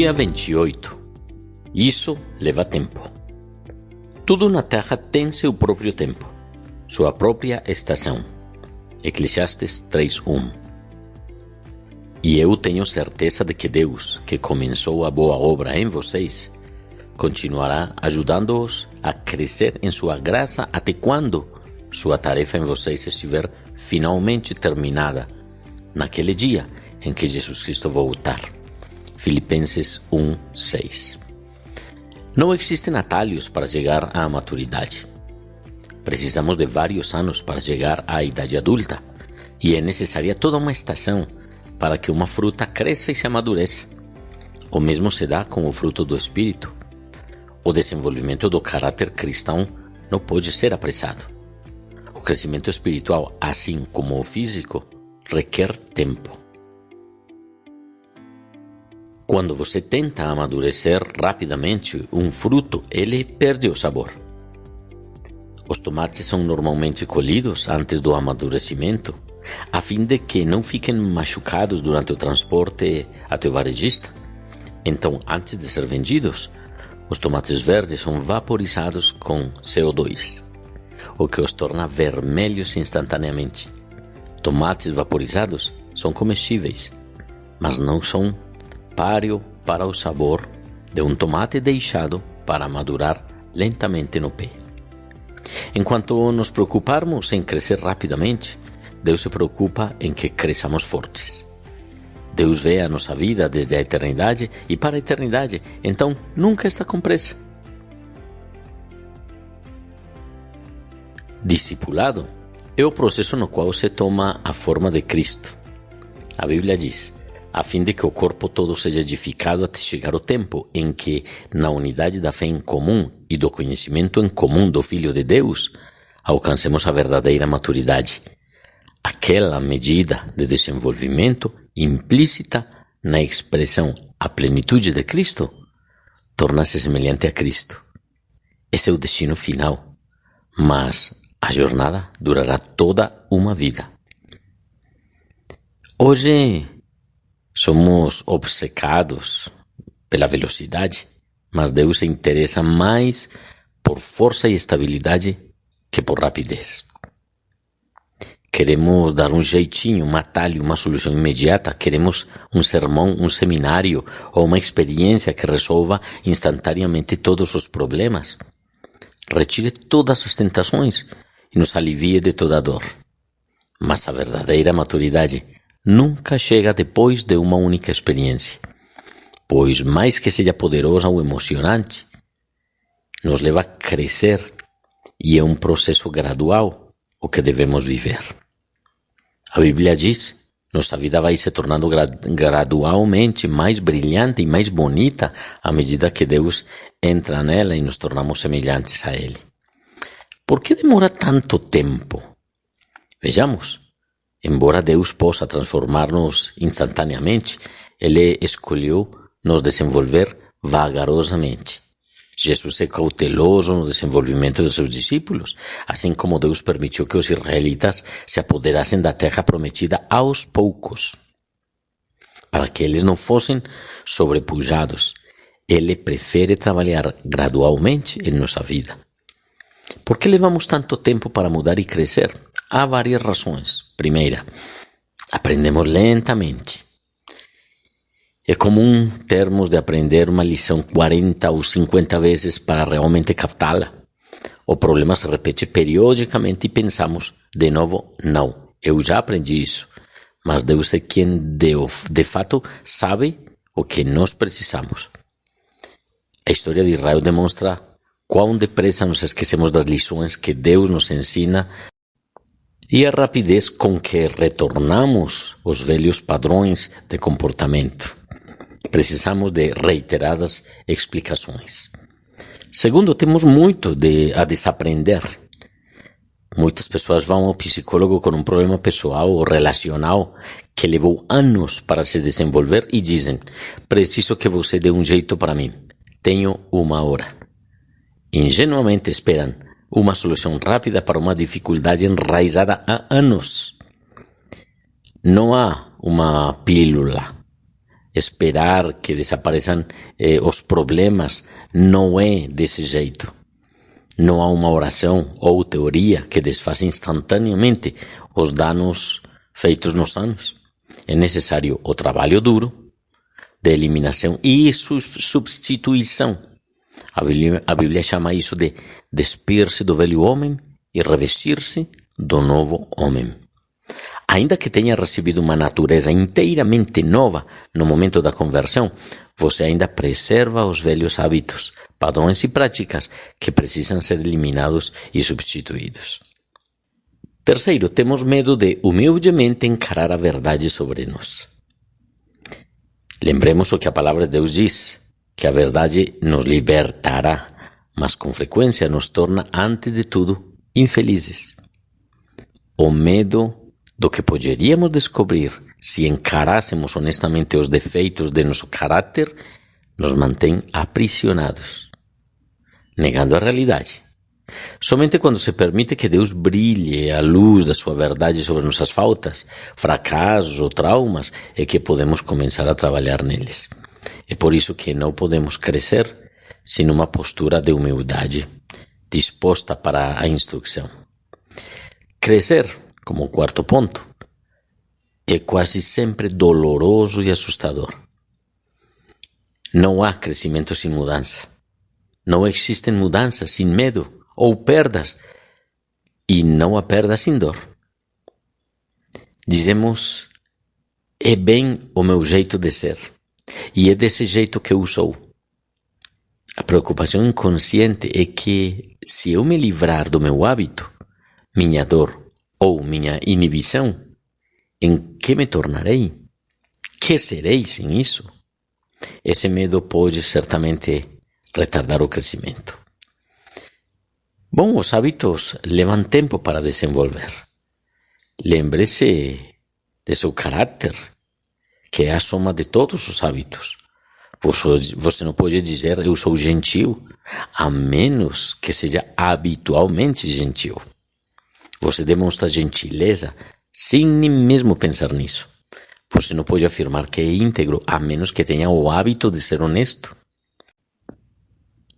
Dia 28. Isso leva tempo. Tudo na Terra tem seu próprio tempo, sua própria estação. Eclesiastes 3:1. E eu tenho certeza de que Deus, que começou a boa obra em vocês, continuará ajudando-os a crescer em sua graça até quando sua tarefa em vocês estiver finalmente terminada, naquele dia em que Jesus Cristo voltar. Filipenses 1:6. Não existem atalhos para chegar à maturidade. Precisamos de vários anos para chegar à idade adulta, e é necessária toda uma estação para que uma fruta cresça e se amadureça. O mesmo se dá com o fruto do Espírito. O desenvolvimento do caráter cristão não pode ser apressado. O crescimento espiritual, assim como o físico, requer tempo. Quando você tenta amadurecer rapidamente um fruto, ele perde o sabor. Os tomates são normalmente colhidos antes do amadurecimento, a fim de que não fiquem machucados durante o transporte até o varejista. Então, antes de ser vendidos, os tomates verdes são vaporizados com CO2, o que os torna vermelhos instantaneamente. Tomates vaporizados são comestíveis, mas não são páreo para o sabor de um tomate deixado para madurar lentamente no pé. Enquanto nos preocuparmos em crescer rapidamente, Deus se preocupa em que cresçamos fortes. Deus vê a nossa vida desde a eternidade e para a eternidade, então nunca está com pressa. Discipulado é o processo no qual se toma a forma de Cristo. A Bíblia diz: a fim de que o corpo todo seja edificado até chegar o tempo em que, na unidade da fé em comum e do conhecimento em comum do Filho de Deus, alcancemos a verdadeira maturidade. Aquela medida de desenvolvimento implícita na expressão a plenitude de Cristo torna-se semelhante a Cristo. Esse é o destino final, mas a jornada durará toda uma vida. Hoje somos obcecados pela velocidade, mas Deus se interessa mais por força e estabilidade que por rapidez. Queremos dar um jeitinho, um atalho, uma solução imediata. Queremos um sermão, um seminário ou uma experiência que resolva instantaneamente todos os problemas. Retire todas as tentações e nos alivie de toda dor. Mas a verdadeira maturidade nunca chega depois de uma única experiência, pois mais que seja poderosa ou emocionante, nos leva a crescer e é um processo gradual o que devemos viver. A Bíblia diz: nossa vida vai se tornando gradualmente mais brilhante e mais bonita à medida que Deus entra nela e nos tornamos semelhantes a Ele. Por que demora tanto tempo? Vejamos. Embora Deus possa transformar-nos instantaneamente, Ele escolheu nos desenvolver vagarosamente. Jesus é cauteloso no desenvolvimento de seus discípulos, assim como Deus permitiu que os israelitas se apoderassem da terra prometida aos poucos, para que eles não fossem sobrepujados. Ele prefere trabalhar gradualmente em nossa vida. Por que levamos tanto tempo para mudar e crescer? Há várias razões. Primeira, aprendemos lentamente. É comum termos de aprender uma lição 40 ou 50 vezes para realmente captá-la. O problema se repete periodicamente e pensamos, de novo, não, eu já aprendi isso. Mas Deus é quem de fato sabe o que nós precisamos. A história de Israel demonstra quão depressa nos esquecemos das lições que Deus nos ensina e a rapidez com que retornamos os velhos padrões de comportamento. Precisamos de reiteradas explicações. Segundo, temos muito a desaprender. Muitas pessoas vão ao psicólogo com um problema pessoal ou relacional que levou anos para se desenvolver e dizem: preciso que você dê um jeito para mim. Tenho 1 hora. Ingenuamente esperam uma solução rápida para uma dificuldade enraizada há anos. Não há uma pílula, esperar que desapareçam os problemas, não é desse jeito. Não há uma oração ou teoria que desfaça instantaneamente os danos feitos nos anos. É necessário o trabalho duro de eliminação e substituição. A Bíblia chama isso de despir-se do velho homem e revestir-se do novo homem. Ainda que tenha recebido uma natureza inteiramente nova no momento da conversão, você ainda preserva os velhos hábitos, padrões e práticas que precisam ser eliminados e substituídos. Terceiro, temos medo de humildemente encarar a verdade sobre nós. Lembremos o que a palavra de Deus diz, que a verdade nos libertará, mas com frequência nos torna, antes de tudo, infelizes. O medo do que poderíamos descobrir se encarássemos honestamente os defeitos de nosso caráter nos mantém aprisionados, negando a realidade. Somente quando se permite que Deus brilhe a luz da sua verdade sobre nossas faltas, fracassos ou traumas é que podemos começar a trabalhar neles. É por isso que não podemos crescer sem uma postura de humildade, disposta para a instrução. Crescer, como quarto ponto, é quase sempre doloroso e assustador. Não há crescimento sem mudança. Não existem mudanças sem medo ou perdas, e não há perda sem dor. Dizemos, é bem o meu jeito de ser, e é desse jeito que eu sou. A preocupação inconsciente é que, se eu me livrar do meu hábito, minha dor ou minha inibição, em que me tornarei? Que serei sem isso? Esse medo pode certamente retardar o crescimento. Bom, os hábitos levam tempo para desenvolver. Lembre-se de seu caráter, que é a soma de todos os hábitos. Você não pode dizer eu sou gentil, a menos que seja habitualmente gentil. Você demonstra gentileza sem nem mesmo pensar nisso. Você não pode afirmar que é íntegro, a menos que tenha o hábito de ser honesto.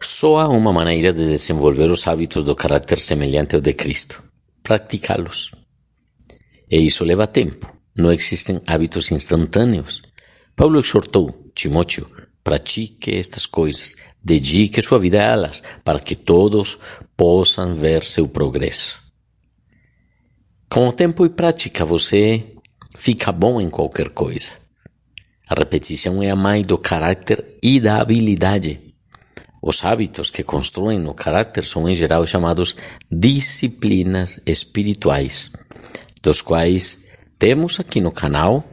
Só há uma maneira de desenvolver os hábitos do caráter semelhante ao de Cristo: praticá-los. E isso leva tempo. Não existem hábitos instantâneos. Paulo exortou Timóteo: pratique estas coisas, dedique sua vida a elas, para que todos possam ver seu progresso. Com o tempo e prática, você fica bom em qualquer coisa. A repetição é a mãe do caráter e da habilidade. Os hábitos que constroem o caráter são, em geral, chamados disciplinas espirituais, dos quais temos aqui no canal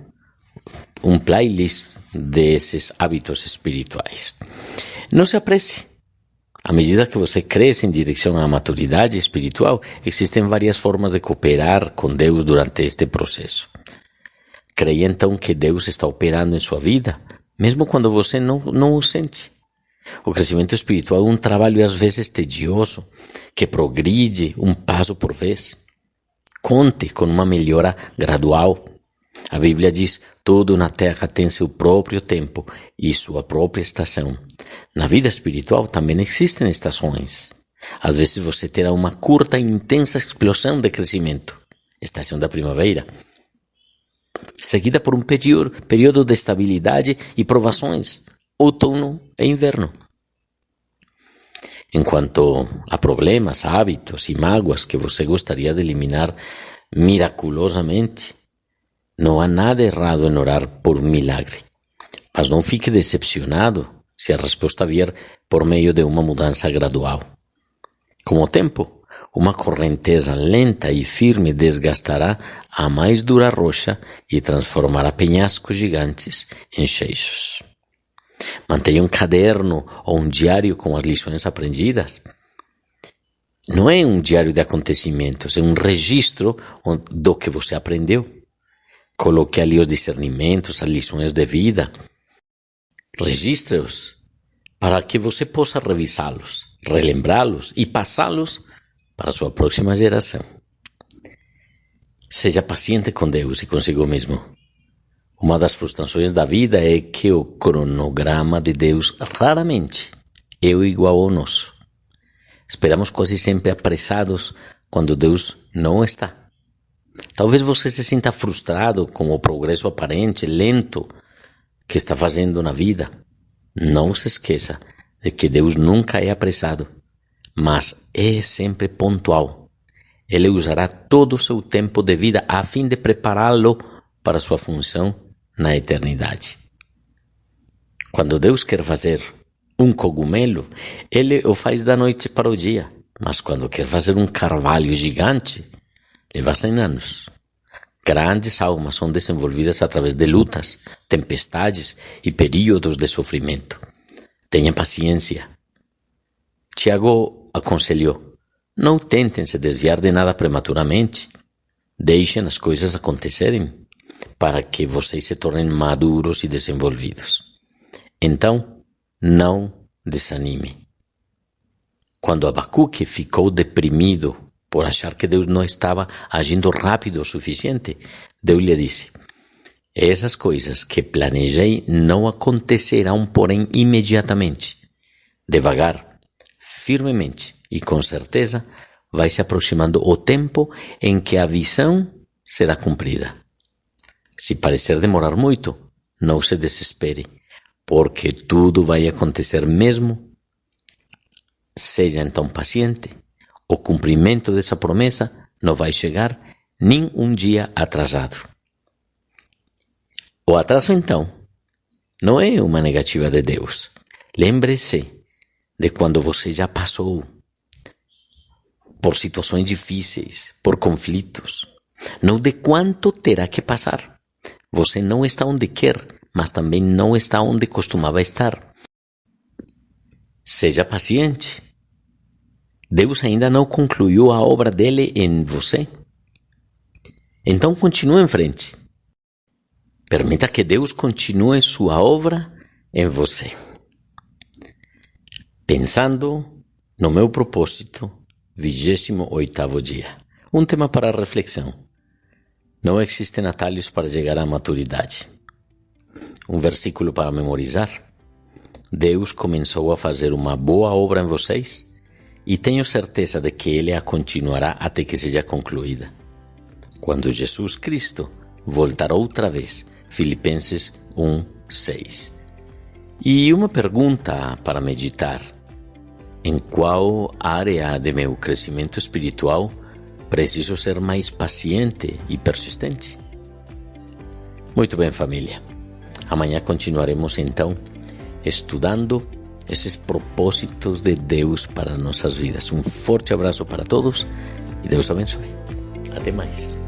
um playlist desses hábitos espirituais. Não se apresse. À medida que você cresce em direção à maturidade espiritual, existem várias formas de cooperar com Deus durante este processo. Creia então que Deus está operando em sua vida, mesmo quando você não o sente. O crescimento espiritual é um trabalho às vezes tedioso, que progride um passo por vez. Conte com uma melhora gradual. A Bíblia diz, tudo na terra tem seu próprio tempo e sua própria estação. Na vida espiritual também existem estações. Às vezes você terá uma curta e intensa explosão de crescimento, estação da primavera, seguida por um período de estabilidade e provações, outono e inverno. Enquanto a problemas, hábitos e mágoas que você gostaria de eliminar miraculosamente, não há nada errado em orar por um milagre. Mas não fique decepcionado se a resposta vier por meio de uma mudança gradual. Com o tempo, uma correnteza lenta e firme desgastará a mais dura rocha e transformará penhascos gigantes em seixos. Mantenha um caderno ou um diário com as lições aprendidas. Não é um diário de acontecimentos, é um registro do que você aprendeu. Coloque ali os discernimentos, as lições de vida. Registre-os para que você possa revisá-los, relembrá-los e passá-los para a sua próxima geração. Seja paciente com Deus e consigo mesmo. Uma das frustrações da vida é que o cronograma de Deus raramente é igual ao nosso. Esperamos quase sempre apressados quando Deus não está. Talvez você se sinta frustrado com o progresso aparente, lento, que está fazendo na vida. Não se esqueça de que Deus nunca é apressado, mas é sempre pontual. Ele usará todo o seu tempo de vida a fim de prepará-lo para sua função na eternidade. Quando Deus quer fazer um cogumelo, Ele o faz da noite para o dia. Mas quando quer fazer um carvalho gigante, leva 100 anos. Grandes almas são desenvolvidas através de lutas, tempestades e períodos de sofrimento. Tenha paciência. Tiago aconselhou: não tentem se desviar de nada prematuramente. Deixem as coisas acontecerem para que vocês se tornem maduros e desenvolvidos. Então, não desanime. Quando Abacuque ficou deprimido por achar que Deus não estava agindo rápido o suficiente, Deus lhe disse: essas coisas que planejei não acontecerão, porém, imediatamente. Devagar, firmemente e com certeza, vai se aproximando o tempo em que a visão será cumprida. Se parecer demorar muito, não se desespere, porque tudo vai acontecer mesmo. Seja então paciente. O cumprimento dessa promessa não vai chegar nem um dia atrasado. O atraso, então, não é uma negativa de Deus. Lembre-se de quando você já passou por situações difíceis, por conflitos, não de quanto terá que passar. Você não está onde quer, mas também não está onde costumava estar. Seja paciente. Deus ainda não concluiu a obra dele em você. Então continue em frente. Permita que Deus continue sua obra em você. Pensando no meu propósito, 28º dia. Um tema para reflexão. Não existem atalhos para chegar à maturidade. Um versículo para memorizar. Deus começou a fazer uma boa obra em vocês e tenho certeza de que Ele a continuará até que seja concluída. Quando Jesus Cristo voltar outra vez. Filipenses 1:6. E uma pergunta para meditar: em qual área de meu crescimento espiritual preciso ser mais paciente e persistente? Muito bem, família. Amanhã continuaremos então estudando esses propósitos de Deus para nossas vidas. Um forte abraço para todos e Deus abençoe. Até mais.